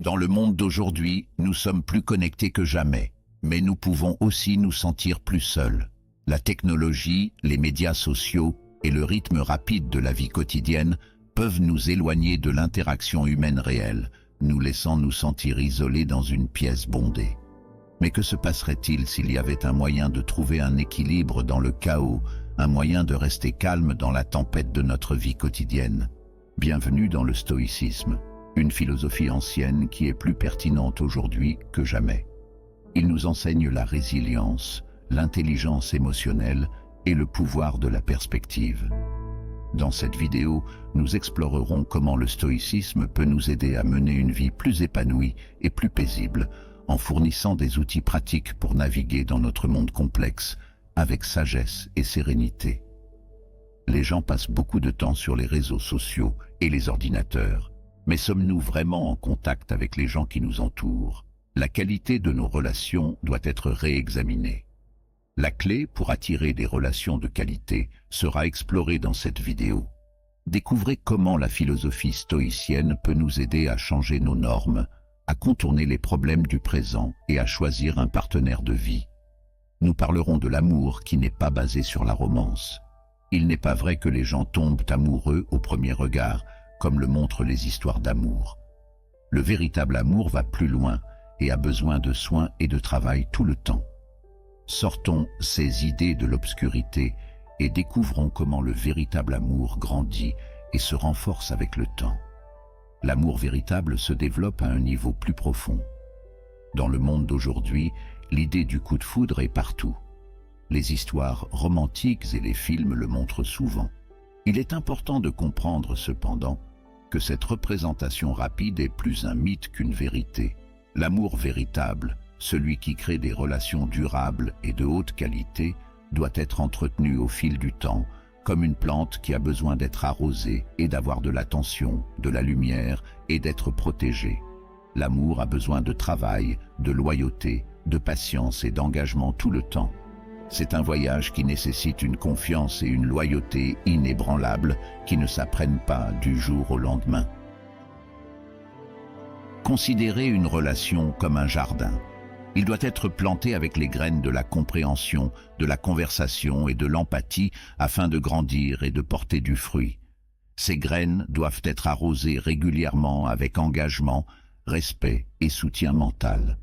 Dans le monde d'aujourd'hui, nous sommes plus connectés que jamais, mais nous pouvons aussi nous sentir plus seuls. La technologie, les médias sociaux et le rythme rapide de la vie quotidienne peuvent nous éloigner de l'interaction humaine réelle, nous laissant nous sentir isolés dans une pièce bondée. Mais que se passerait-il s'il y avait un moyen de trouver un équilibre dans le chaos, un moyen de rester calme dans la tempête de notre vie quotidienne? Bienvenue dans le stoïcisme, une philosophie ancienne qui est plus pertinente aujourd'hui que jamais. Il nous enseigne la résilience, l'intelligence émotionnelle et le pouvoir de la perspective. Dans cette vidéo, nous explorerons comment le stoïcisme peut nous aider à mener une vie plus épanouie et plus paisible, en fournissant des outils pratiques pour naviguer dans notre monde complexe, avec sagesse et sérénité. Les gens passent beaucoup de temps sur les réseaux sociaux et les ordinateurs, mais sommes-nous vraiment en contact avec les gens qui nous entourent? La qualité de nos relations doit être réexaminée. La clé pour attirer des relations de qualité sera explorée dans cette vidéo. Découvrez comment la philosophie stoïcienne peut nous aider à changer nos normes, à contourner les problèmes du présent et à choisir un partenaire de vie. Nous parlerons de l'amour qui n'est pas basé sur la romance. Il n'est pas vrai que les gens tombent amoureux au premier regard, comme le montrent les histoires d'amour. Le véritable amour va plus loin et a besoin de soins et de travail tout le temps. Sortons ces idées de l'obscurité et découvrons comment le véritable amour grandit et se renforce avec le temps. L'amour véritable se développe à un niveau plus profond. Dans le monde d'aujourd'hui, l'idée du coup de foudre est partout. Les histoires romantiques et les films le montrent souvent. Il est important de comprendre cependant que cette représentation rapide est plus un mythe qu'une vérité. L'amour véritable, celui qui crée des relations durables et de haute qualité, doit être entretenu au fil du temps, comme une plante qui a besoin d'être arrosée et d'avoir de l'attention, de la lumière et d'être protégée. L'amour a besoin de travail, de loyauté, de patience et d'engagement tout le temps. C'est un voyage qui nécessite une confiance et une loyauté inébranlables qui ne s'apprennent pas du jour au lendemain. Considérez une relation comme un jardin. Il doit être planté avec les graines de la compréhension, de la conversation et de l'empathie afin de grandir et de porter du fruit. Ces graines doivent être arrosées régulièrement avec engagement, respect et soutien mental.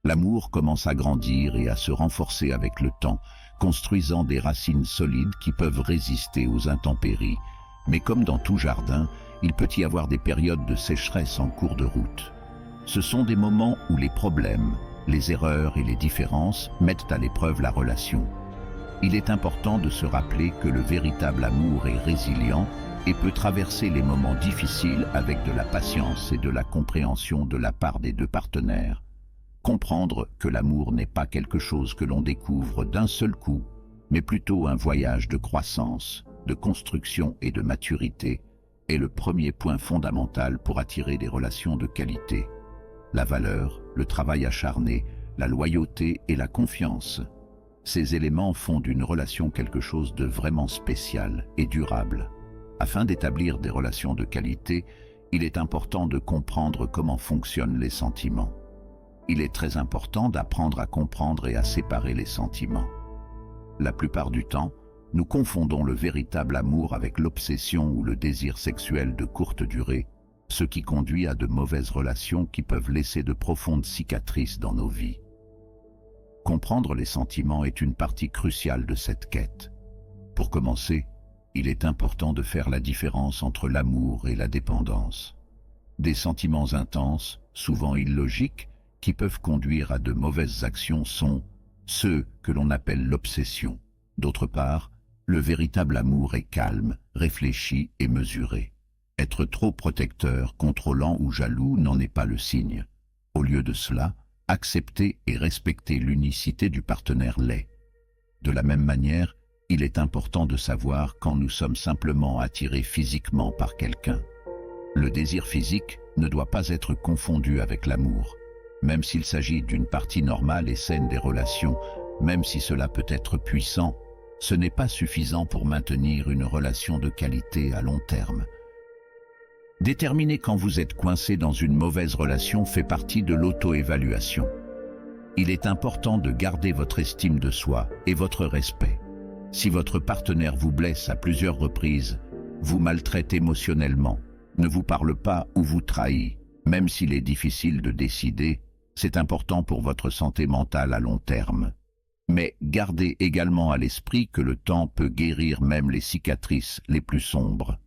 L'amour commence à grandir et à se renforcer avec le temps, construisant des racines solides qui peuvent résister aux intempéries. Mais comme dans tout jardin, il peut y avoir des périodes de sécheresse en cours de route. Ce sont des moments où les problèmes, les erreurs et les différences mettent à l'épreuve la relation. Il est important de se rappeler que le véritable amour est résilient et peut traverser les moments difficiles avec de la patience et de la compréhension de la part des deux partenaires. Comprendre que l'amour n'est pas quelque chose que l'on découvre d'un seul coup, mais plutôt un voyage de croissance, de construction et de maturité, est le premier point fondamental pour attirer des relations de qualité. La valeur, le travail acharné, la loyauté et la confiance. Ces éléments font d'une relation quelque chose de vraiment spécial et durable. Afin d'établir des relations de qualité, il est important de comprendre comment fonctionnent les sentiments. Il est très important d'apprendre à comprendre et à séparer les sentiments. La plupart du temps, nous confondons le véritable amour avec l'obsession ou le désir sexuel de courte durée, ce qui conduit à de mauvaises relations qui peuvent laisser de profondes cicatrices dans nos vies. Comprendre les sentiments est une partie cruciale de cette quête. Pour commencer, il est important de faire la différence entre l'amour et la dépendance. Des sentiments intenses, souvent illogiques, qui peuvent conduire à de mauvaises actions sont ceux que l'on appelle l'obsession. D'autre part, le véritable amour est calme, réfléchi et mesuré. Être trop protecteur, contrôlant ou jaloux n'en est pas le signe. Au lieu de cela, accepter et respecter l'unicité du partenaire l'est. De la même manière, il est important de savoir quand nous sommes simplement attirés physiquement par quelqu'un. Le désir physique ne doit pas être confondu avec l'amour. Même s'il s'agit d'une partie normale et saine des relations, même si cela peut être puissant, ce n'est pas suffisant pour maintenir une relation de qualité à long terme. Déterminer quand vous êtes coincé dans une mauvaise relation fait partie de l'auto-évaluation. Il est important de garder votre estime de soi et votre respect. Si votre partenaire vous blesse à plusieurs reprises, vous maltraite émotionnellement, ne vous parle pas ou vous trahit, même s'il est difficile de décider, c'est important pour votre santé mentale à long terme. Mais gardez également à l'esprit que le temps peut guérir même les cicatrices les plus sombres.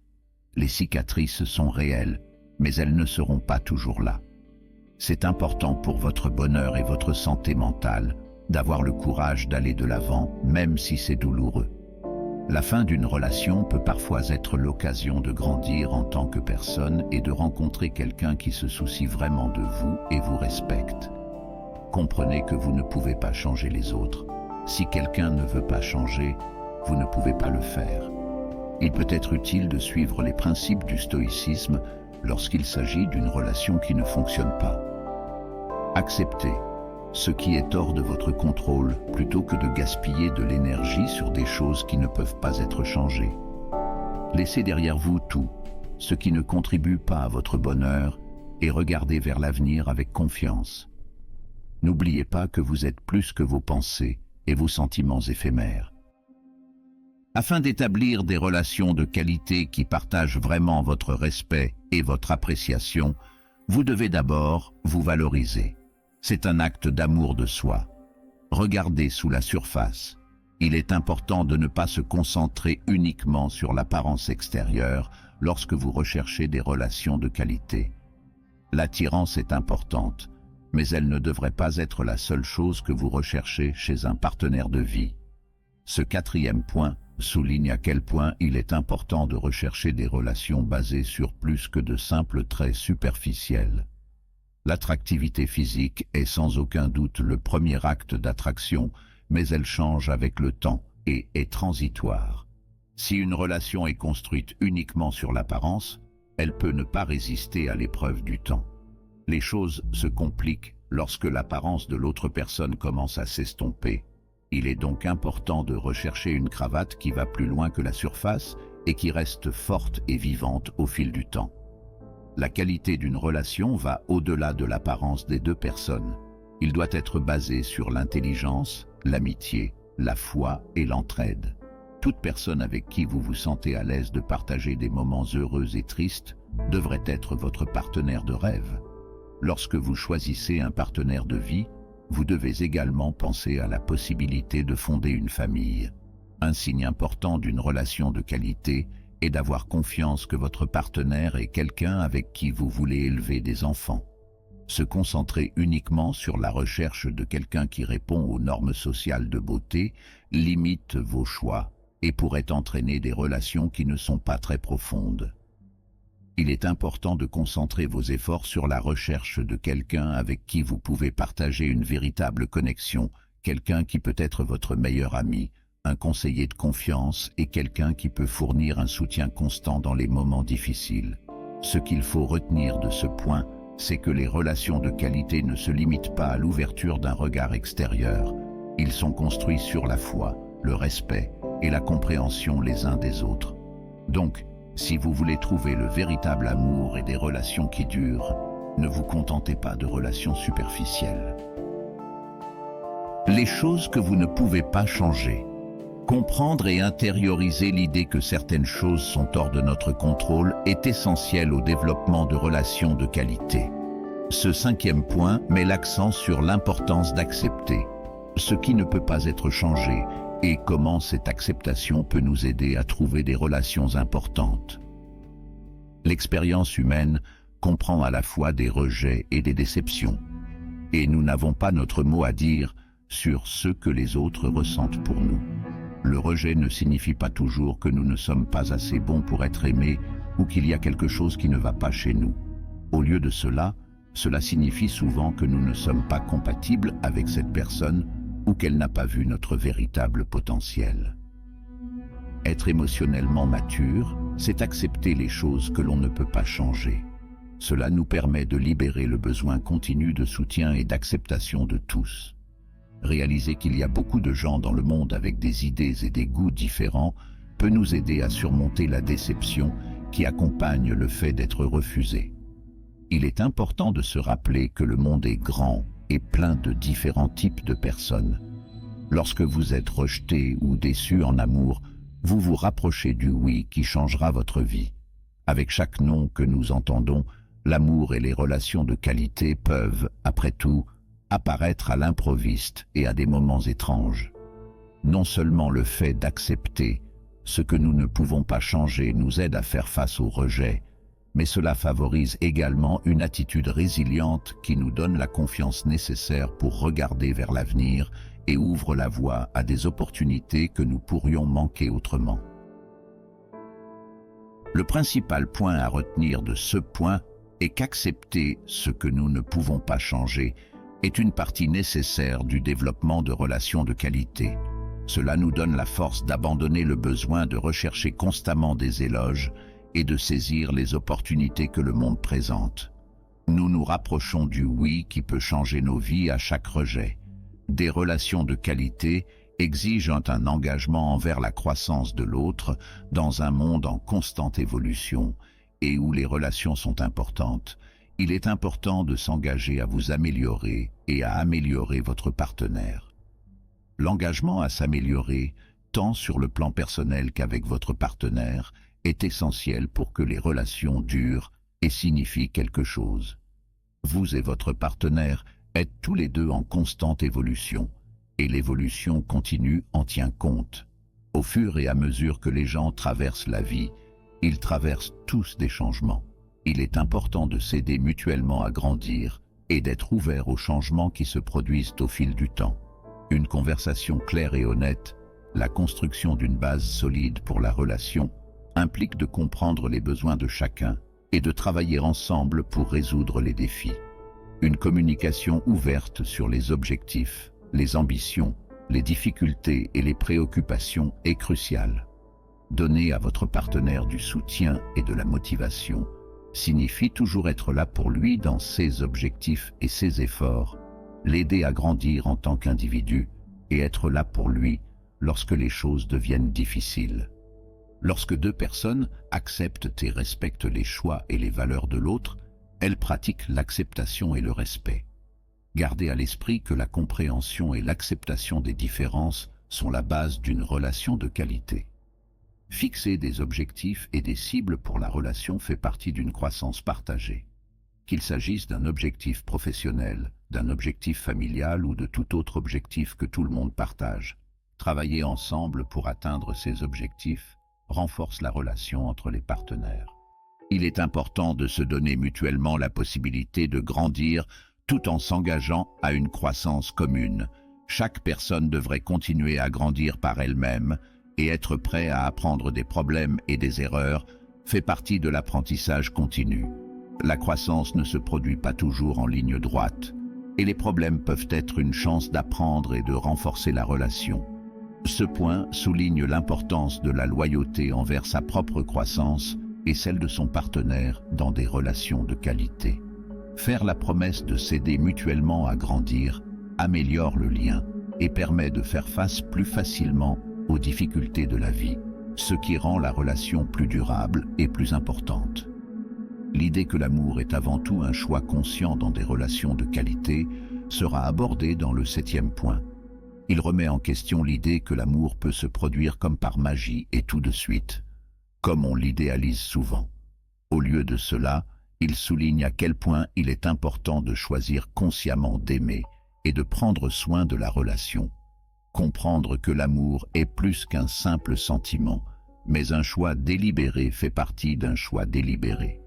Les cicatrices sont réelles, mais elles ne seront pas toujours là. C'est important pour votre bonheur et votre santé mentale d'avoir le courage d'aller de l'avant, même si c'est douloureux. La fin d'une relation peut parfois être l'occasion de grandir en tant que personne et de rencontrer quelqu'un qui se soucie vraiment de vous et vous respecte. Comprenez que vous ne pouvez pas changer les autres. Si quelqu'un ne veut pas changer, vous ne pouvez pas le faire. Il peut être utile de suivre les principes du stoïcisme lorsqu'il s'agit d'une relation qui ne fonctionne pas. Acceptez ce qui est hors de votre contrôle plutôt que de gaspiller de l'énergie sur des choses qui ne peuvent pas être changées. Laissez derrière vous tout, ce qui ne contribue pas à votre bonheur, et regardez vers l'avenir avec confiance. N'oubliez pas que vous êtes plus que vos pensées et vos sentiments éphémères. Afin d'établir des relations de qualité qui partagent vraiment votre respect et votre appréciation, vous devez d'abord vous valoriser. C'est un acte d'amour de soi. Regardez sous la surface. Il est important de ne pas se concentrer uniquement sur l'apparence extérieure lorsque vous recherchez des relations de qualité. L'attirance est importante, mais elle ne devrait pas être la seule chose que vous recherchez chez un partenaire de vie. Ce quatrième point souligne à quel point il est important de rechercher des relations basées sur plus que de simples traits superficiels. L'attractivité physique est sans aucun doute le premier acte d'attraction, mais elle change avec le temps et est transitoire. Si une relation est construite uniquement sur l'apparence, elle peut ne pas résister à l'épreuve du temps. Les choses se compliquent lorsque l'apparence de l'autre personne commence à s'estomper. Il est donc important de rechercher une cravate qui va plus loin que la surface et qui reste forte et vivante au fil du temps. La qualité d'une relation va au-delà de l'apparence des deux personnes. Il doit être basé sur l'intelligence, l'amitié, la foi et l'entraide. Toute personne avec qui vous vous sentez à l'aise de partager des moments heureux et tristes devrait être votre partenaire de rêve. Lorsque vous choisissez un partenaire de vie, vous devez également penser à la possibilité de fonder une famille. Un signe important d'une relation de qualité est d'avoir confiance que votre partenaire est quelqu'un avec qui vous voulez élever des enfants. Se concentrer uniquement sur la recherche de quelqu'un qui répond aux normes sociales de beauté limite vos choix et pourrait entraîner des relations qui ne sont pas très profondes. Il est important de concentrer vos efforts sur la recherche de quelqu'un avec qui vous pouvez partager une véritable connexion, quelqu'un qui peut être votre meilleur ami, un conseiller de confiance et quelqu'un qui peut fournir un soutien constant dans les moments difficiles. Ce qu'il faut retenir de ce point, c'est que les relations de qualité ne se limitent pas à l'ouverture d'un regard extérieur. Ils sont construits sur la foi, le respect et la compréhension les uns des autres. Donc, si vous voulez trouver le véritable amour et des relations qui durent, ne vous contentez pas de relations superficielles. Les choses que vous ne pouvez pas changer. Comprendre et intérioriser l'idée que certaines choses sont hors de notre contrôle est essentiel au développement de relations de qualité. Ce cinquième point met l'accent sur l'importance d'accepter ce qui ne peut pas être changé et comment cette acceptation peut nous aider à trouver des relations importantes. L'expérience humaine comprend à la fois des rejets et des déceptions, et nous n'avons pas notre mot à dire sur ce que les autres ressentent pour nous. Le rejet ne signifie pas toujours que nous ne sommes pas assez bons pour être aimés ou qu'il y a quelque chose qui ne va pas chez nous. Au lieu de cela, cela signifie souvent que nous ne sommes pas compatibles avec cette personne ou qu'elle n'a pas vu notre véritable potentiel. Être émotionnellement mature, c'est accepter les choses que l'on ne peut pas changer. Cela nous permet de libérer le besoin continu de soutien et d'acceptation de tous. Réaliser qu'il y a beaucoup de gens dans le monde avec des idées et des goûts différents peut nous aider à surmonter la déception qui accompagne le fait d'être refusé. Il est important de se rappeler que le monde est grand et plein de différents types de personnes. Lorsque vous êtes rejeté ou déçu en amour, vous vous rapprochez du oui qui changera votre vie. Avec chaque nom que nous entendons, l'amour et les relations de qualité peuvent, après tout, apparaître à l'improviste et à des moments étranges. Non seulement le fait d'accepter ce que nous ne pouvons pas changer nous aide à faire face au rejet, mais cela favorise également une attitude résiliente qui nous donne la confiance nécessaire pour regarder vers l'avenir et ouvre la voie à des opportunités que nous pourrions manquer autrement. Le principal point à retenir de ce point est qu'accepter ce que nous ne pouvons pas changer est une partie nécessaire du développement de relations de qualité. Cela nous donne la force d'abandonner le besoin de rechercher constamment des éloges et de saisir les opportunités que le monde présente. Nous nous rapprochons du oui qui peut changer nos vies à chaque rejet. Des relations de qualité exigent un engagement envers la croissance de l'autre dans un monde en constante évolution et où les relations sont importantes. Il est important de s'engager à vous améliorer et à améliorer votre partenaire. L'engagement à s'améliorer, tant sur le plan personnel qu'avec votre partenaire, est essentiel pour que les relations durent et signifient quelque chose. Vous et votre partenaire êtes tous les deux en constante évolution, et l'évolution continue en tient compte. Au fur et à mesure que les gens traversent la vie, ils traversent tous des changements. Il est important de s'aider mutuellement à grandir et d'être ouvert aux changements qui se produisent au fil du temps. Une conversation claire et honnête, la construction d'une base solide pour la relation, implique de comprendre les besoins de chacun et de travailler ensemble pour résoudre les défis. Une communication ouverte sur les objectifs, les ambitions, les difficultés et les préoccupations est cruciale. Donner à votre partenaire du soutien et de la motivation signifie toujours être là pour lui dans ses objectifs et ses efforts, l'aider à grandir en tant qu'individu et être là pour lui lorsque les choses deviennent difficiles. Lorsque deux personnes acceptent et respectent les choix et les valeurs de l'autre, elles pratiquent l'acceptation et le respect. Gardez à l'esprit que la compréhension et l'acceptation des différences sont la base d'une relation de qualité. Fixer des objectifs et des cibles pour la relation fait partie d'une croissance partagée. Qu'il s'agisse d'un objectif professionnel, d'un objectif familial ou de tout autre objectif que tout le monde partage, travailler ensemble pour atteindre ces objectifs renforce la relation entre les partenaires. Il est important de se donner mutuellement la possibilité de grandir tout en s'engageant à une croissance commune. Chaque personne devrait continuer à grandir par elle-même et être prêt à apprendre des problèmes et des erreurs fait partie de l'apprentissage continu. La croissance ne se produit pas toujours en ligne droite, et les problèmes peuvent être une chance d'apprendre et de renforcer la relation. Ce point souligne l'importance de la loyauté envers sa propre croissance et celle de son partenaire dans des relations de qualité. Faire la promesse de s'aider mutuellement à grandir améliore le lien et permet de faire face plus facilement aux difficultés de la vie, ce qui rend la relation plus durable et plus importante. L'idée que l'amour est avant tout un choix conscient dans des relations de qualité sera abordée dans le 7e point. Il remet en question l'idée que l'amour peut se produire comme par magie et tout de suite, comme on l'idéalise souvent. Au lieu de cela, il souligne à quel point il est important de choisir consciemment d'aimer et de prendre soin de la relation. Comprendre que l'amour est plus qu'un simple sentiment, mais un choix délibéré fait partie d'un choix délibéré.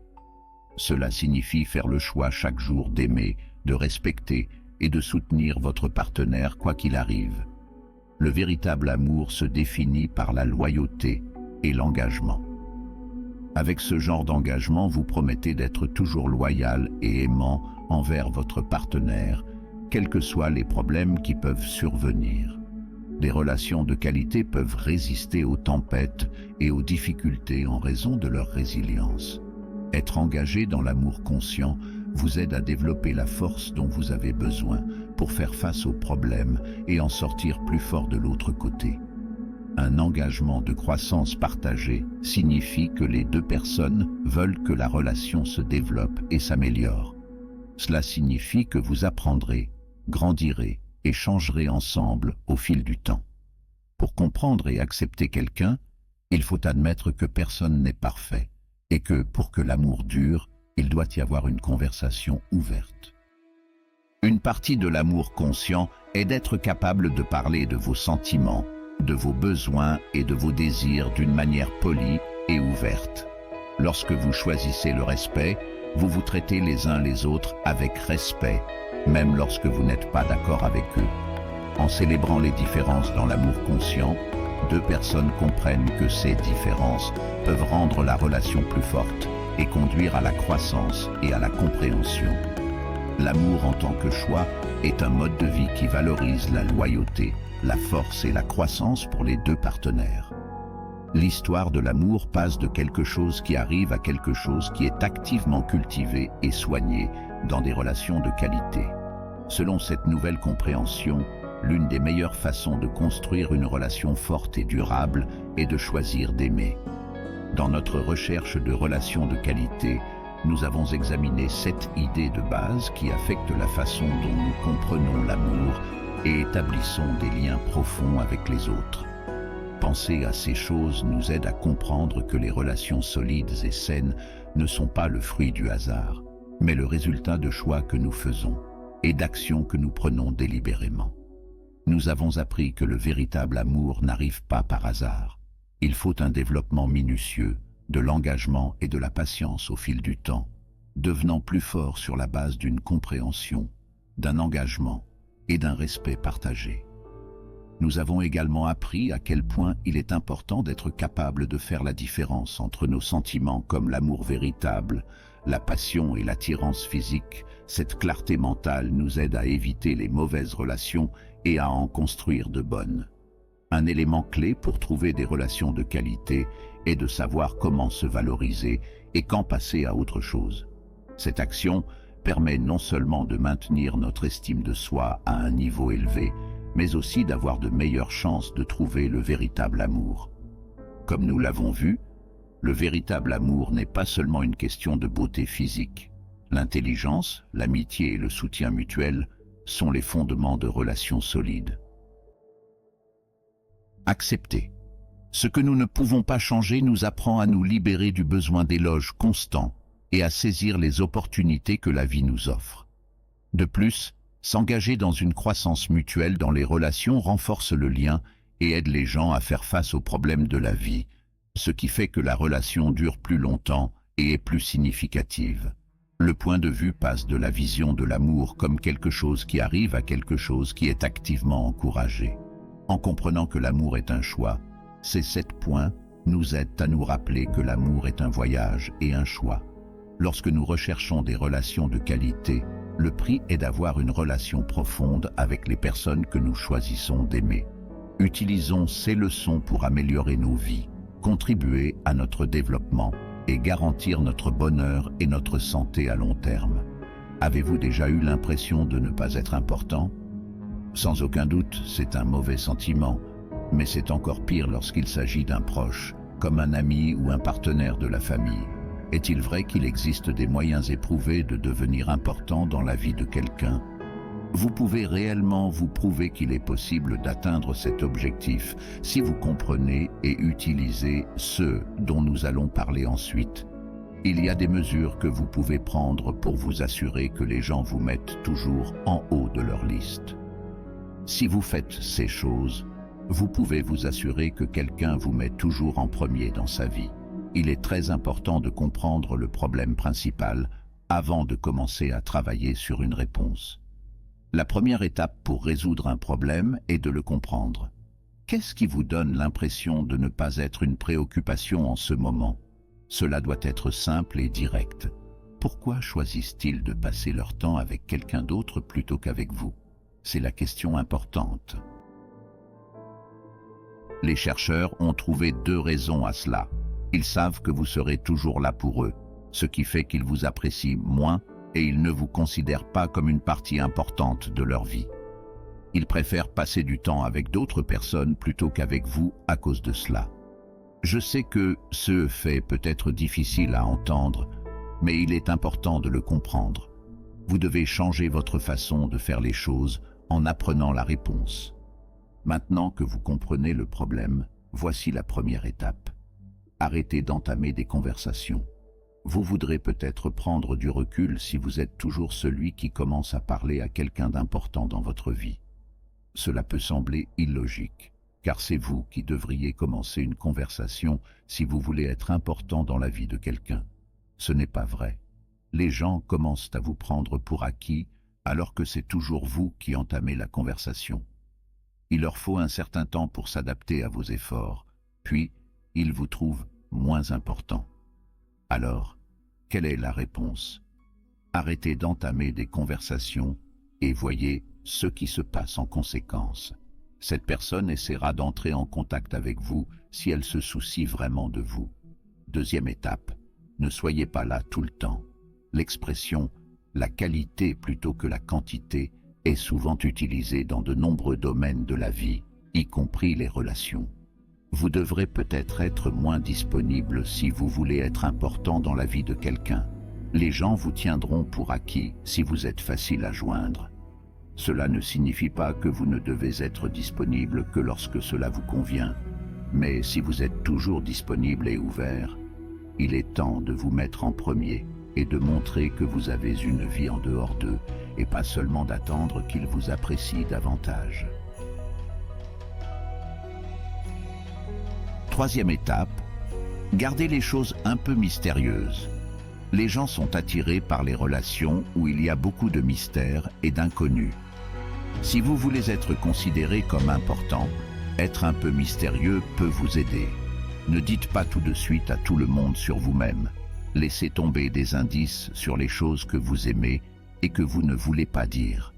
Cela signifie faire le choix chaque jour d'aimer, de respecter et de soutenir votre partenaire quoi qu'il arrive. Le véritable amour se définit par la loyauté et l'engagement. Avec ce genre d'engagement, vous promettez d'être toujours loyal et aimant envers votre partenaire, quels que soient les problèmes qui peuvent survenir. Des relations de qualité peuvent résister aux tempêtes et aux difficultés en raison de leur résilience. Être engagé dans l'amour conscient vous aide à développer la force dont vous avez besoin pour faire face aux problèmes et en sortir plus fort de l'autre côté. Un engagement de croissance partagée signifie que les deux personnes veulent que la relation se développe et s'améliore. Cela signifie que vous apprendrez, grandirez et changerez ensemble au fil du temps. Pour comprendre et accepter quelqu'un, il faut admettre que personne n'est parfait et que, pour que l'amour dure, il doit y avoir une conversation ouverte. Une partie de l'amour conscient est d'être capable de parler de vos sentiments, de vos besoins et de vos désirs d'une manière polie et ouverte. Lorsque vous choisissez le respect, vous vous traitez les uns les autres avec respect, même lorsque vous n'êtes pas d'accord avec eux. En célébrant les différences dans l'amour conscient, deux personnes comprennent que ces différences peuvent rendre la relation plus forte et conduire à la croissance et à la compréhension. L'amour en tant que choix est un mode de vie qui valorise la loyauté, la force et la croissance pour les deux partenaires. L'histoire de l'amour passe de quelque chose qui arrive à quelque chose qui est activement cultivé et soigné dans des relations de qualité. Selon cette nouvelle compréhension, l'une des meilleures façons de construire une relation forte et durable est de choisir d'aimer. Dans notre recherche de relations de qualité, nous avons examiné 7 idées de base qui affectent la façon dont nous comprenons l'amour et établissons des liens profonds avec les autres. Penser à ces choses nous aide à comprendre que les relations solides et saines ne sont pas le fruit du hasard, mais le résultat de choix que nous faisons et d'actions que nous prenons délibérément. Nous avons appris que le véritable amour n'arrive pas par hasard. Il faut un développement minutieux, de l'engagement et de la patience au fil du temps, devenant plus fort sur la base d'une compréhension, d'un engagement et d'un respect partagé. Nous avons également appris à quel point il est important d'être capable de faire la différence entre nos sentiments comme l'amour véritable, la passion et l'attirance physique. Cette clarté mentale nous aide à éviter les mauvaises relations et à en construire de bonnes. Un élément clé pour trouver des relations de qualité est de savoir comment se valoriser et quand passer à autre chose. Cette action permet non seulement de maintenir notre estime de soi à un niveau élevé, mais aussi d'avoir de meilleures chances de trouver le véritable amour. Comme nous l'avons vu, le véritable amour n'est pas seulement une question de beauté physique. L'intelligence, l'amitié et le soutien mutuel sont les fondements de relations solides. Accepter. Ce que nous ne pouvons pas changer nous apprend à nous libérer du besoin d'éloges constants et à saisir les opportunités que la vie nous offre. De plus, s'engager dans une croissance mutuelle dans les relations renforce le lien et aide les gens à faire face aux problèmes de la vie, ce qui fait que la relation dure plus longtemps et est plus significative. Le point de vue passe de la vision de l'amour comme quelque chose qui arrive à quelque chose qui est activement encouragé. En comprenant que l'amour est un choix, ces 7 points nous aident à nous rappeler que l'amour est un voyage et un choix. Lorsque nous recherchons des relations de qualité, le prix est d'avoir une relation profonde avec les personnes que nous choisissons d'aimer. Utilisons ces leçons pour améliorer nos vies, contribuer à notre développement et garantir notre bonheur et notre santé à long terme. Avez-vous déjà eu l'impression de ne pas être important ? Sans aucun doute, c'est un mauvais sentiment, mais c'est encore pire lorsqu'il s'agit d'un proche, comme un ami ou un partenaire de la famille. Est-il vrai qu'il existe des moyens éprouvés de devenir important dans la vie de quelqu'un ? Vous pouvez réellement vous prouver qu'il est possible d'atteindre cet objectif si vous comprenez et utilisez ceux dont nous allons parler ensuite. Il y a des mesures que vous pouvez prendre pour vous assurer que les gens vous mettent toujours en haut de leur liste. Si vous faites ces choses, vous pouvez vous assurer que quelqu'un vous met toujours en premier dans sa vie. Il est très important de comprendre le problème principal avant de commencer à travailler sur une réponse. La première étape pour résoudre un problème est de le comprendre. Qu'est-ce qui vous donne l'impression de ne pas être une préoccupation en ce moment ? Cela doit être simple et direct. Pourquoi choisissent-ils de passer leur temps avec quelqu'un d'autre plutôt qu'avec vous ? C'est la question importante. Les chercheurs ont trouvé 2 raisons à cela. Ils savent que vous serez toujours là pour eux, ce qui fait qu'ils vous apprécient moins et ils ne vous considèrent pas comme une partie importante de leur vie. Ils préfèrent passer du temps avec d'autres personnes plutôt qu'avec vous à cause de cela. Je sais que ce fait peut être difficile à entendre, mais il est important de le comprendre. Vous devez changer votre façon de faire les choses en apprenant la réponse. Maintenant que vous comprenez le problème, voici la première étape. Arrêtez d'entamer des conversations. Vous voudrez peut-être prendre du recul si vous êtes toujours celui qui commence à parler à quelqu'un d'important dans votre vie. Cela peut sembler illogique, car c'est vous qui devriez commencer une conversation si vous voulez être important dans la vie de quelqu'un. Ce n'est pas vrai. Les gens commencent à vous prendre pour acquis alors que c'est toujours vous qui entamez la conversation. Il leur faut un certain temps pour s'adapter à vos efforts, puis ils vous trouvent moins important. Alors, quelle est la réponse? Arrêtez d'entamer des conversations et voyez ce qui se passe en conséquence. Cette personne essaiera d'entrer en contact avec vous si elle se soucie vraiment de vous. Deuxième étape, ne soyez pas là tout le temps. L'expression « la qualité plutôt que la quantité » est souvent utilisée dans de nombreux domaines de la vie, y compris les relations. Vous devrez peut-être être moins disponible si vous voulez être important dans la vie de quelqu'un. Les gens vous tiendront pour acquis si vous êtes facile à joindre. Cela ne signifie pas que vous ne devez être disponible que lorsque cela vous convient, mais si vous êtes toujours disponible et ouvert, il est temps de vous mettre en premier et de montrer que vous avez une vie en dehors d'eux et pas seulement d'attendre qu'ils vous apprécient davantage. Troisième étape, gardez les choses un peu mystérieuses. Les gens sont attirés par les relations où il y a beaucoup de mystères et d'inconnus. Si vous voulez être considéré comme important, être un peu mystérieux peut vous aider. Ne dites pas tout de suite à tout le monde sur vous-même. Laissez tomber des indices sur les choses que vous aimez et que vous ne voulez pas dire.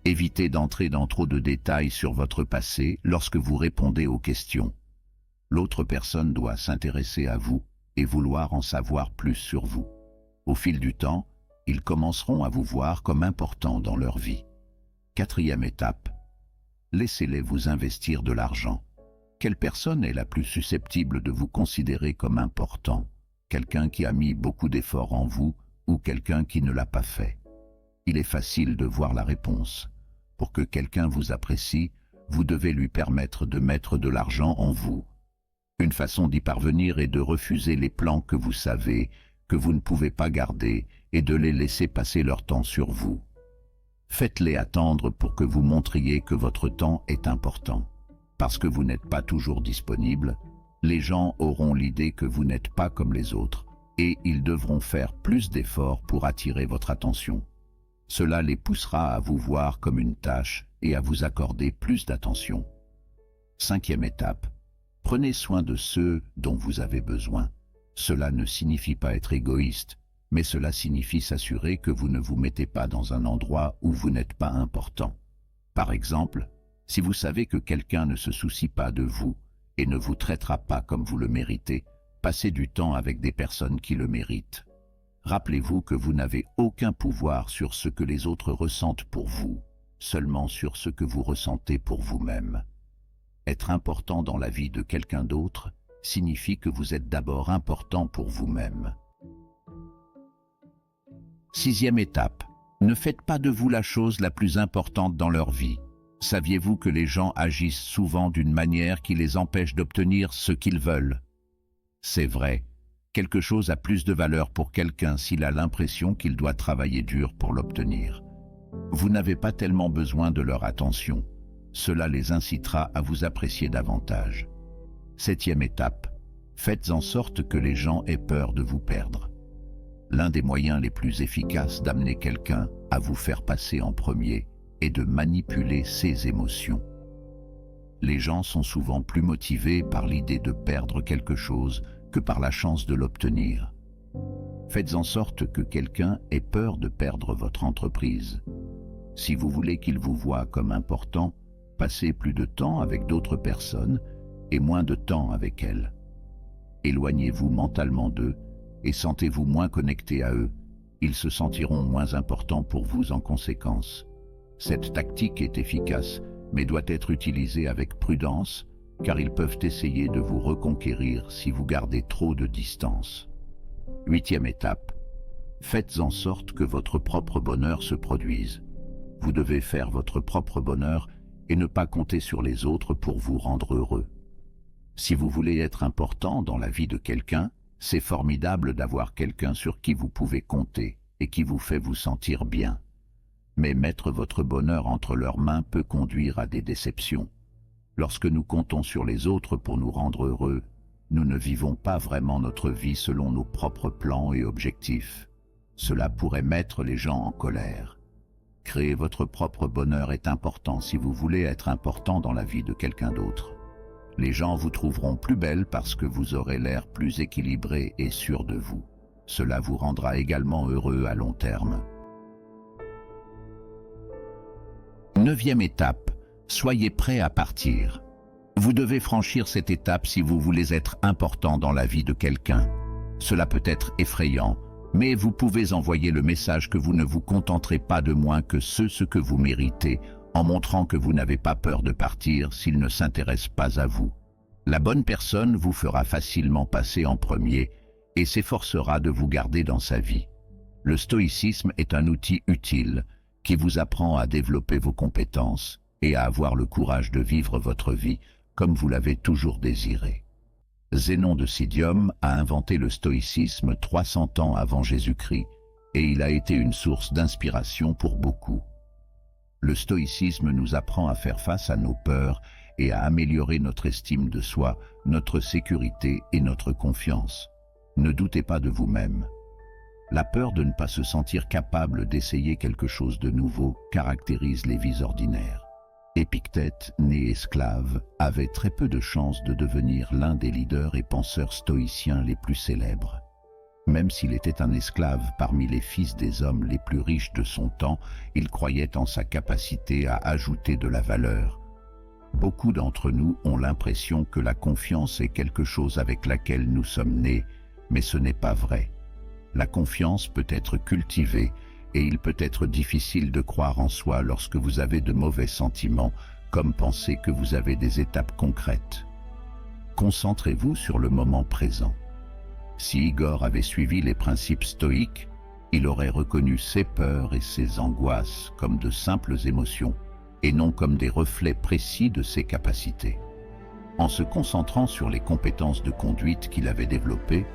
Évitez d'entrer dans trop de détails sur votre passé lorsque vous répondez aux questions. L'autre personne doit s'intéresser à vous et vouloir en savoir plus sur vous. Au fil du temps, ils commenceront à vous voir comme important dans leur vie. Quatrième étape, laissez-les vous investir de l'argent. Quelle personne est la plus susceptible de vous considérer comme important? Quelqu'un qui a mis beaucoup d'efforts en vous ou quelqu'un qui ne l'a pas fait? Il est facile de voir la réponse. Pour que quelqu'un vous apprécie, vous devez lui permettre de mettre de l'argent en vous. Une façon d'y parvenir est de refuser les plans que vous savez, que vous ne pouvez pas garder, et de les laisser passer leur temps sur vous. Faites-les attendre pour que vous montriez que votre temps est important. Parce que vous n'êtes pas toujours disponible, les gens auront l'idée que vous n'êtes pas comme les autres, et ils devront faire plus d'efforts pour attirer votre attention. Cela les poussera à vous voir comme une tâche et à vous accorder plus d'attention. Cinquième étape, prenez soin de ceux dont vous avez besoin. Cela ne signifie pas être égoïste, mais cela signifie s'assurer que vous ne vous mettez pas dans un endroit où vous n'êtes pas important. Par exemple, si vous savez que quelqu'un ne se soucie pas de vous et ne vous traitera pas comme vous le méritez, passez du temps avec des personnes qui le méritent. Rappelez-vous que vous n'avez aucun pouvoir sur ce que les autres ressentent pour vous, seulement sur ce que vous ressentez pour vous-même. Être important dans la vie de quelqu'un d'autre signifie que vous êtes d'abord important pour vous-même. Sixième étape, ne faites pas de vous la chose la plus importante dans leur vie. Saviez-vous que les gens agissent souvent d'une manière qui les empêche d'obtenir ce qu'ils veulent? C'est vrai, quelque chose a plus de valeur pour quelqu'un s'il a l'impression qu'il doit travailler dur pour l'obtenir. Vous n'avez pas tellement besoin de leur attention. Cela les incitera à vous apprécier davantage. Septième étape, faites en sorte que les gens aient peur de vous perdre. L'un des moyens les plus efficaces d'amener quelqu'un à vous faire passer en premier est de manipuler ses émotions. Les gens sont souvent plus motivés par l'idée de perdre quelque chose que par la chance de l'obtenir. Faites en sorte que quelqu'un ait peur de perdre votre entreprise. Si vous voulez qu'il vous voie comme important, passez plus de temps avec d'autres personnes et moins de temps avec elles. Éloignez-vous mentalement d'eux et sentez-vous moins connecté à eux. Ils se sentiront moins importants pour vous en conséquence. Cette tactique est efficace, mais doit être utilisée avec prudence, car ils peuvent essayer de vous reconquérir si vous gardez trop de distance. 8e étape. Faites en sorte que votre propre bonheur se produise. Vous devez faire votre propre bonheur et ne pas compter sur les autres pour vous rendre heureux. Si vous voulez être important dans la vie de quelqu'un, c'est formidable d'avoir quelqu'un sur qui vous pouvez compter et qui vous fait vous sentir bien. Mais mettre votre bonheur entre leurs mains peut conduire à des déceptions. Lorsque nous comptons sur les autres pour nous rendre heureux, nous ne vivons pas vraiment notre vie selon nos propres plans et objectifs. Cela pourrait mettre les gens en colère. Créer votre propre bonheur est important si vous voulez être important dans la vie de quelqu'un d'autre. Les gens vous trouveront plus belle parce que vous aurez l'air plus équilibré et sûr de vous. Cela vous rendra également heureux à long terme. 9e étape. Soyez prêt à partir. Vous devez franchir cette étape si vous voulez être important dans la vie de quelqu'un. Cela peut être effrayant, mais vous pouvez envoyer le message que vous ne vous contenterez pas de moins que ce que vous méritez, en montrant que vous n'avez pas peur de partir s'il ne s'intéresse pas à vous. La bonne personne vous fera facilement passer en premier et s'efforcera de vous garder dans sa vie. Le stoïcisme est un outil utile qui vous apprend à développer vos compétences et à avoir le courage de vivre votre vie comme vous l'avez toujours désiré. Zénon de Cydiomes a inventé le stoïcisme 300 ans avant Jésus-Christ et il a été une source d'inspiration pour beaucoup. Le stoïcisme nous apprend à faire face à nos peurs et à améliorer notre estime de soi, notre sécurité et notre confiance. Ne doutez pas de vous-même. La peur de ne pas se sentir capable d'essayer quelque chose de nouveau caractérise les vies ordinaires. Épictète, né esclave, avait très peu de chances de devenir l'un des leaders et penseurs stoïciens les plus célèbres. Même s'il était un esclave parmi les fils des hommes les plus riches de son temps, il croyait en sa capacité à ajouter de la valeur. Beaucoup d'entre nous ont l'impression que la confiance est quelque chose avec laquelle nous sommes nés, mais ce n'est pas vrai. La confiance peut être cultivée et il peut être difficile de croire en soi lorsque vous avez de mauvais sentiments, comme penser que vous avez des étapes concrètes. Concentrez-vous sur le moment présent. Si Igor avait suivi les principes stoïques, il aurait reconnu ses peurs et ses angoisses comme de simples émotions, et non comme des reflets précis de ses capacités. En se concentrant sur les compétences de conduite qu'il avait développées,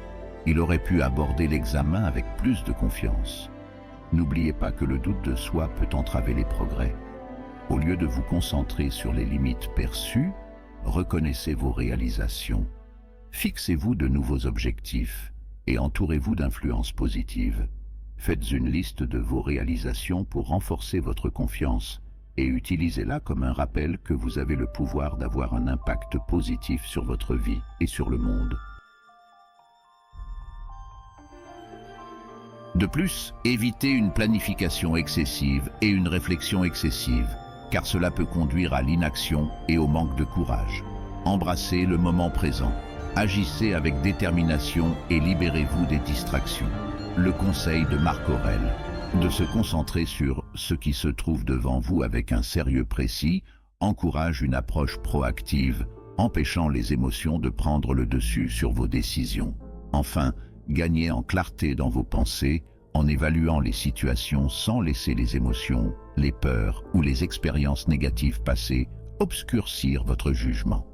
il aurait pu aborder l'examen avec plus de confiance. N'oubliez pas que le doute de soi peut entraver les progrès. Au lieu de vous concentrer sur les limites perçues, reconnaissez vos réalisations. Fixez-vous de nouveaux objectifs et entourez-vous d'influences positives. Faites une liste de vos réalisations pour renforcer votre confiance et utilisez-la comme un rappel que vous avez le pouvoir d'avoir un impact positif sur votre vie et sur le monde. De plus, évitez une planification excessive et une réflexion excessive, car cela peut conduire à l'inaction et au manque de courage. Embrassez le moment présent, agissez avec détermination et libérez-vous des distractions. Le conseil de Marc Aurèle, de se concentrer sur ce qui se trouve devant vous avec un sérieux précis, encourage une approche proactive, empêchant les émotions de prendre le dessus sur vos décisions. Enfin, gagnez en clarté dans vos pensées en évaluant les situations sans laisser les émotions, les peurs ou les expériences négatives passées obscurcir votre jugement.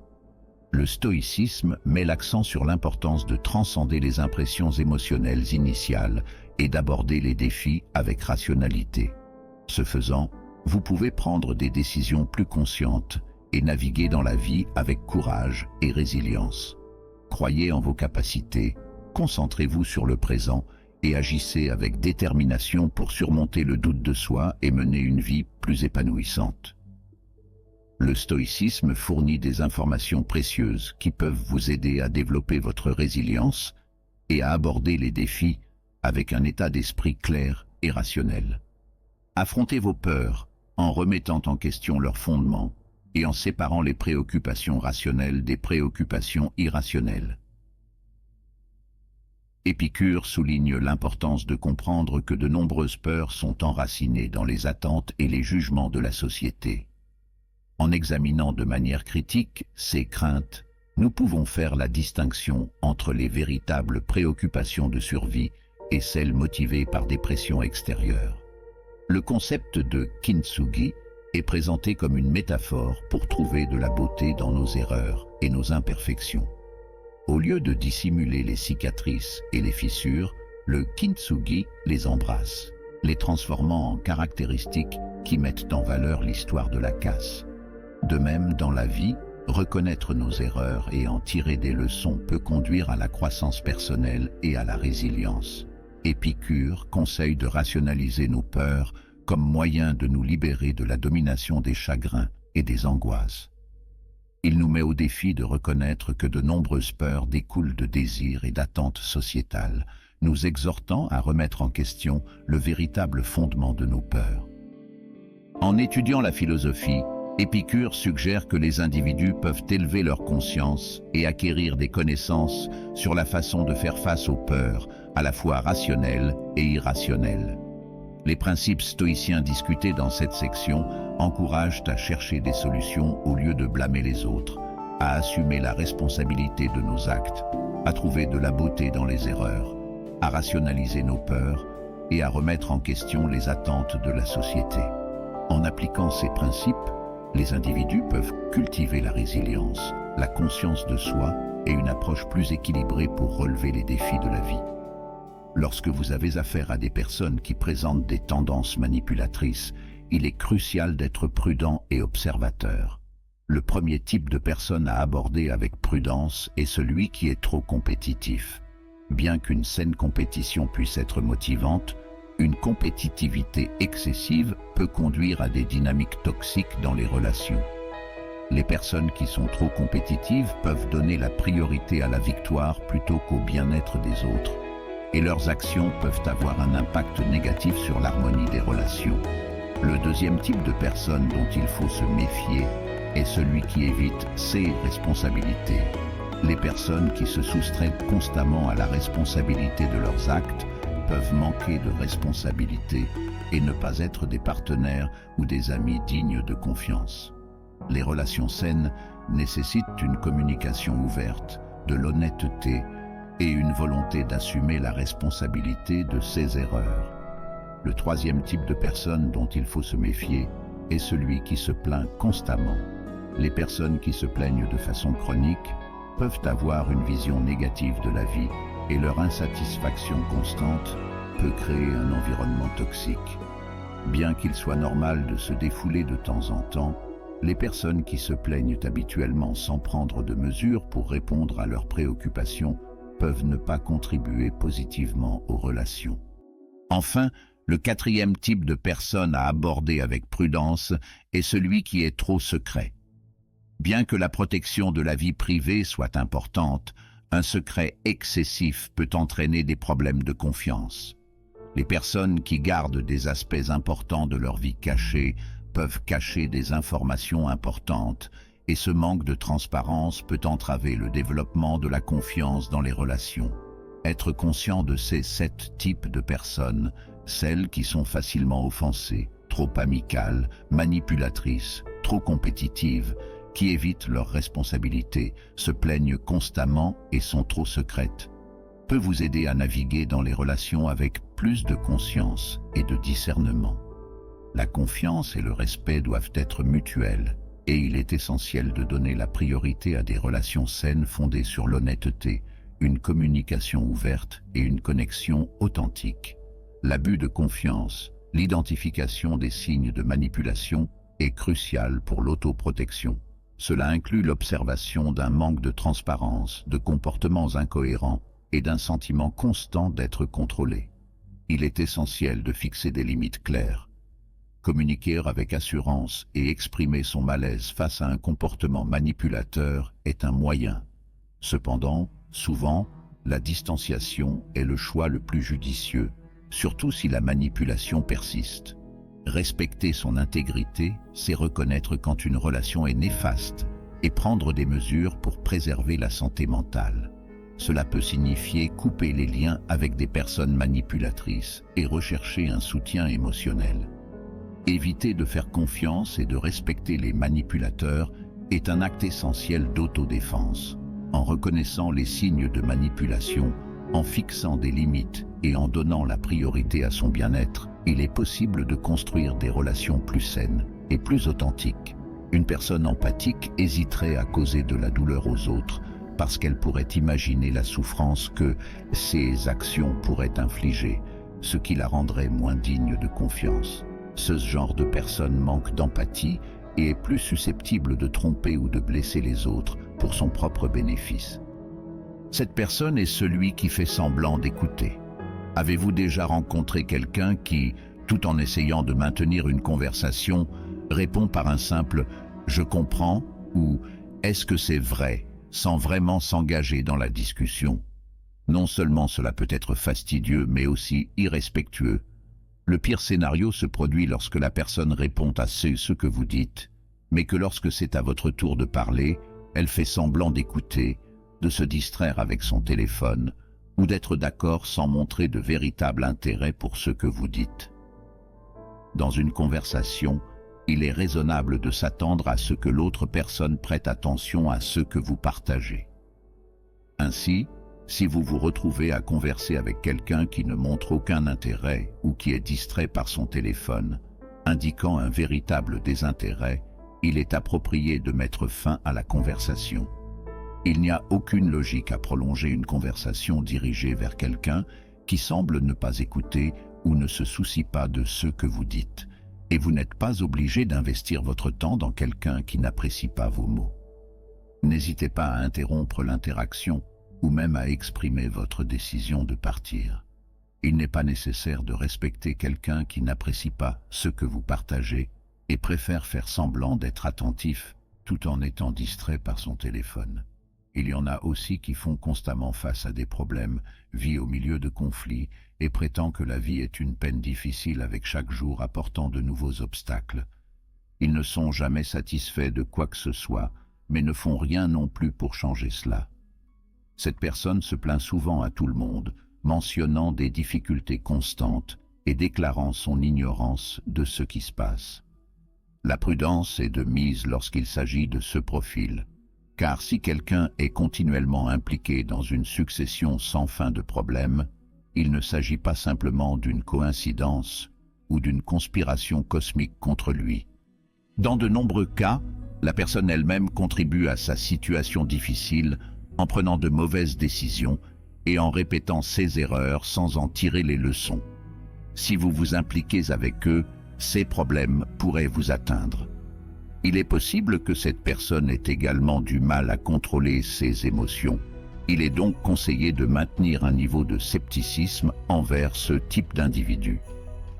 Le stoïcisme met l'accent sur l'importance de transcender les impressions émotionnelles initiales et d'aborder les défis avec rationalité. Ce faisant, vous pouvez prendre des décisions plus conscientes et naviguer dans la vie avec courage et résilience. Croyez en vos capacités, concentrez-vous sur le présent et agissez avec détermination pour surmonter le doute de soi et mener une vie plus épanouissante. Le stoïcisme fournit des informations précieuses qui peuvent vous aider à développer votre résilience et à aborder les défis avec un état d'esprit clair et rationnel. Affrontez vos peurs en remettant en question leurs fondements et en séparant les préoccupations rationnelles des préoccupations irrationnelles. Épicure souligne l'importance de comprendre que de nombreuses peurs sont enracinées dans les attentes et les jugements de la société. En examinant de manière critique ces craintes, nous pouvons faire la distinction entre les véritables préoccupations de survie et celles motivées par des pressions extérieures. Le concept de kintsugi est présenté comme une métaphore pour trouver de la beauté dans nos erreurs et nos imperfections. Au lieu de dissimuler les cicatrices et les fissures, le kintsugi les embrasse, les transformant en caractéristiques qui mettent en valeur l'histoire de la casse. De même, dans la vie, reconnaître nos erreurs et en tirer des leçons peut conduire à la croissance personnelle et à la résilience. Épicure conseille de rationaliser nos peurs comme moyen de nous libérer de la domination des chagrins et des angoisses. Il nous met au défi de reconnaître que de nombreuses peurs découlent de désirs et d'attentes sociétales, nous exhortant à remettre en question le véritable fondement de nos peurs. En étudiant la philosophie, Épicure suggère que les individus peuvent élever leur conscience et acquérir des connaissances sur la façon de faire face aux peurs, à la fois rationnelles et irrationnelles. Les principes stoïciens discutés dans cette section encouragent à chercher des solutions au lieu de blâmer les autres, à assumer la responsabilité de nos actes, à trouver de la beauté dans les erreurs, à rationaliser nos peurs et à remettre en question les attentes de la société. En appliquant ces principes, les individus peuvent cultiver la résilience, la conscience de soi et une approche plus équilibrée pour relever les défis de la vie. Lorsque vous avez affaire à des personnes qui présentent des tendances manipulatrices, il est crucial d'être prudent et observateur. Le premier type de personne à aborder avec prudence est celui qui est trop compétitif. Bien qu'une saine compétition puisse être motivante, une compétitivité excessive peut conduire à des dynamiques toxiques dans les relations. Les personnes qui sont trop compétitives peuvent donner la priorité à la victoire plutôt qu'au bien-être des autres, et leurs actions peuvent avoir un impact négatif sur l'harmonie des relations. Le deuxième type de personne dont il faut se méfier est celui qui évite ses responsabilités. Les personnes qui se soustraient constamment à la responsabilité de leurs actes peuvent manquer de responsabilité et ne pas être des partenaires ou des amis dignes de confiance. Les relations saines nécessitent une communication ouverte, de l'honnêteté et une volonté d'assumer la responsabilité de ses erreurs. Le troisième type de personne dont il faut se méfier est celui qui se plaint constamment. Les personnes qui se plaignent de façon chronique peuvent avoir une vision négative de la vie et leur insatisfaction constante peut créer un environnement toxique. Bien qu'il soit normal de se défouler de temps en temps, les personnes qui se plaignent habituellement sans prendre de mesures pour répondre à leurs préoccupations peuvent ne pas contribuer positivement aux relations. Enfin, le quatrième type de personne à aborder avec prudence est celui qui est trop secret. Bien que la protection de la vie privée soit importante, un secret excessif peut entraîner des problèmes de confiance. Les personnes qui gardent des aspects importants de leur vie cachés peuvent cacher des informations importantes, et ce manque de transparence peut entraver le développement de la confiance dans les relations. Être conscient de ces 7 types de personnes, celles qui sont facilement offensées, trop amicales, manipulatrices, trop compétitives, qui évitent leurs responsabilités, se plaignent constamment et sont trop secrètes, peut vous aider à naviguer dans les relations avec plus de conscience et de discernement. La confiance et le respect doivent être mutuels, et il est essentiel de donner la priorité à des relations saines fondées sur l'honnêteté, une communication ouverte et une connexion authentique. L'abus de confiance, l'identification des signes de manipulation est crucial pour l'autoprotection. Cela inclut l'observation d'un manque de transparence, de comportements incohérents et d'un sentiment constant d'être contrôlé. Il est essentiel de fixer des limites claires. Communiquer avec assurance et exprimer son malaise face à un comportement manipulateur est un moyen. Cependant, souvent, la distanciation est le choix le plus judicieux, surtout si la manipulation persiste. Respecter son intégrité, c'est reconnaître quand une relation est néfaste et prendre des mesures pour préserver la santé mentale. Cela peut signifier couper les liens avec des personnes manipulatrices et rechercher un soutien émotionnel. Éviter de faire confiance et de respecter les manipulateurs est un acte essentiel d'autodéfense. En reconnaissant les signes de manipulation, en fixant des limites et en donnant la priorité à son bien-être, il est possible de construire des relations plus saines et plus authentiques. Une personne empathique hésiterait à causer de la douleur aux autres parce qu'elle pourrait imaginer la souffrance que ses actions pourraient infliger, ce qui la rendrait moins digne de confiance. Ce genre de personne manque d'empathie et est plus susceptible de tromper ou de blesser les autres pour son propre bénéfice. Cette personne est celui qui fait semblant d'écouter. Avez-vous déjà rencontré quelqu'un qui, tout en essayant de maintenir une conversation, répond par un simple « je comprends » ou « est-ce que c'est vrai » sans vraiment s'engager dans la discussion? Non seulement cela peut être fastidieux, mais aussi irrespectueux. Le pire scénario se produit lorsque la personne répond à ce que vous dites, mais que lorsque c'est à votre tour de parler, elle fait semblant d'écouter, de se distraire avec son téléphone, ou d'être d'accord sans montrer de véritable intérêt pour ce que vous dites. Dans une conversation, il est raisonnable de s'attendre à ce que l'autre personne prête attention à ce que vous partagez. Ainsi, si vous vous retrouvez à converser avec quelqu'un qui ne montre aucun intérêt ou qui est distrait par son téléphone, indiquant un véritable désintérêt, il est approprié de mettre fin à la conversation. Il n'y a aucune logique à prolonger une conversation dirigée vers quelqu'un qui semble ne pas écouter ou ne se soucie pas de ce que vous dites, et vous n'êtes pas obligé d'investir votre temps dans quelqu'un qui n'apprécie pas vos mots. N'hésitez pas à interrompre l'interaction ou même à exprimer votre décision de partir. Il n'est pas nécessaire de respecter quelqu'un qui n'apprécie pas ce que vous partagez et préfère faire semblant d'être attentif tout en étant distrait par son téléphone. Il y en a aussi qui font constamment face à des problèmes, vivent au milieu de conflits et prétendent que la vie est une peine difficile avec chaque jour apportant de nouveaux obstacles. Ils ne sont jamais satisfaits de quoi que ce soit, mais ne font rien non plus pour changer cela. Cette personne se plaint souvent à tout le monde, mentionnant des difficultés constantes et déclarant son ignorance de ce qui se passe. La prudence est de mise lorsqu'il s'agit de ce profil. Car si quelqu'un est continuellement impliqué dans une succession sans fin de problèmes, il ne s'agit pas simplement d'une coïncidence ou d'une conspiration cosmique contre lui. Dans de nombreux cas, la personne elle-même contribue à sa situation difficile en prenant de mauvaises décisions et en répétant ses erreurs sans en tirer les leçons. Si vous vous impliquez avec eux, ces problèmes pourraient vous atteindre. Il est possible que cette personne ait également du mal à contrôler ses émotions. Il est donc conseillé de maintenir un niveau de scepticisme envers ce type d'individu.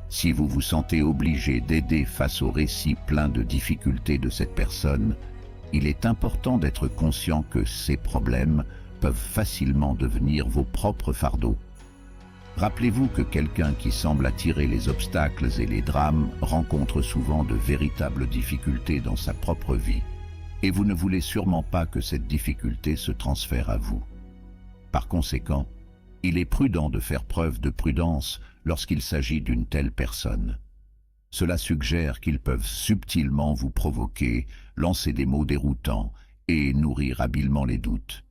Si vous vous sentez obligé d'aider face au récit plein de difficultés de cette personne, il est important d'être conscient que ces problèmes peuvent facilement devenir vos propres fardeaux. Rappelez-vous que quelqu'un qui semble attirer les obstacles et les drames rencontre souvent de véritables difficultés dans sa propre vie, et vous ne voulez sûrement pas que cette difficulté se transfère à vous. Par conséquent, il est prudent de faire preuve de prudence lorsqu'il s'agit d'une telle personne. Cela suggère qu'ils peuvent subtilement vous provoquer, lancer des mots déroutants et nourrir habilement les doutes.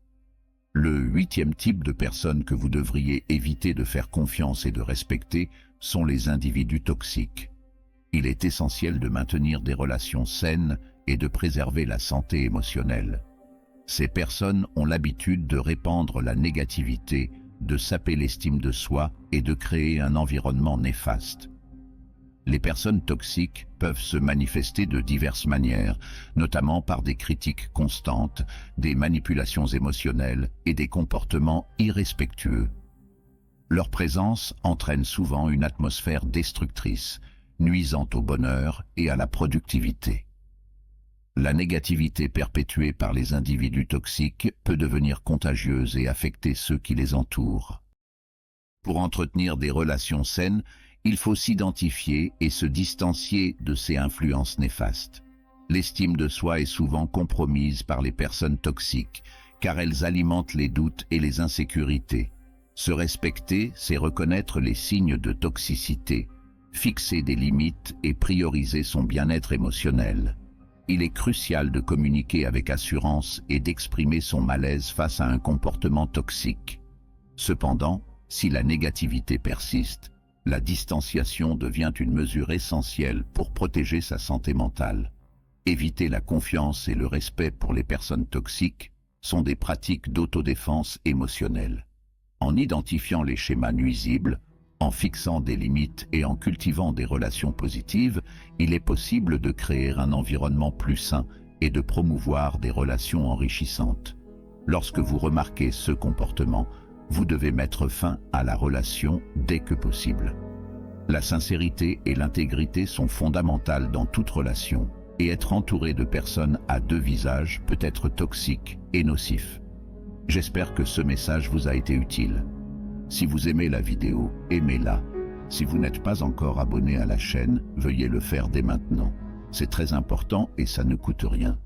Le 8e type de personnes que vous devriez éviter de faire confiance et de respecter sont les individus toxiques. Il est essentiel de maintenir des relations saines et de préserver la santé émotionnelle. Ces personnes ont l'habitude de répandre la négativité, de saper l'estime de soi et de créer un environnement néfaste. Les personnes toxiques peuvent se manifester de diverses manières, notamment par des critiques constantes, des manipulations émotionnelles et des comportements irrespectueux. Leur présence entraîne souvent une atmosphère destructrice, nuisant au bonheur et à la productivité. La négativité perpétuée par les individus toxiques peut devenir contagieuse et affecter ceux qui les entourent. Pour entretenir des relations saines, il faut s'identifier et se distancier de ces influences néfastes. L'estime de soi est souvent compromise par les personnes toxiques, car elles alimentent les doutes et les insécurités. Se respecter, c'est reconnaître les signes de toxicité, fixer des limites et prioriser son bien-être émotionnel. Il est crucial de communiquer avec assurance et d'exprimer son malaise face à un comportement toxique. Cependant, si la négativité persiste, la distanciation devient une mesure essentielle pour protéger sa santé mentale. Éviter la confiance et le respect pour les personnes toxiques sont des pratiques d'autodéfense émotionnelle. En identifiant les schémas nuisibles, en fixant des limites et en cultivant des relations positives, il est possible de créer un environnement plus sain et de promouvoir des relations enrichissantes. Lorsque vous remarquez ce comportement, vous devez mettre fin à la relation dès que possible. La sincérité et l'intégrité sont fondamentales dans toute relation, et être entouré de personnes à deux visages peut être toxique et nocif. J'espère que ce message vous a été utile. Si vous aimez la vidéo, aimez-la. Si vous n'êtes pas encore abonné à la chaîne, veuillez le faire dès maintenant. C'est très important et ça ne coûte rien.